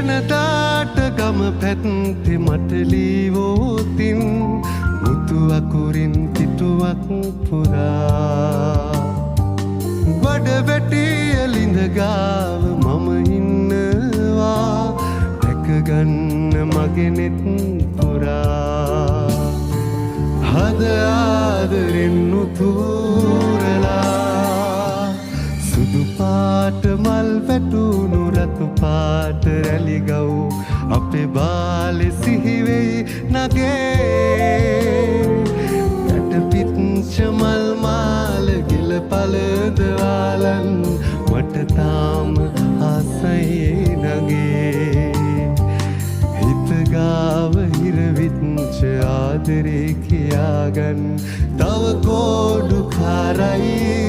වෙනදාට ගම පැත්තේ මට ලීවෝතින් මුතු අකුරින් පිටුවක් පුරා බඩ වැටිය ලිඳ ගාව මම ඉන්නවා දැකගන්න මගේ නෙත් පුරා හද ආදරෙන් උතුරලා සුදු පාට මල් වැටුණු රතු පාට රැලි ගව් අපේ බාලේ සිහිවෙයි නගේ පැටපිච්ච මල් මාල ගිල පළදවාලන් මට තාම ආසයි නගේ හිත ගාව හිරවිච්ච ආදරේ කියාගන්න තව කෝඩු කාරයි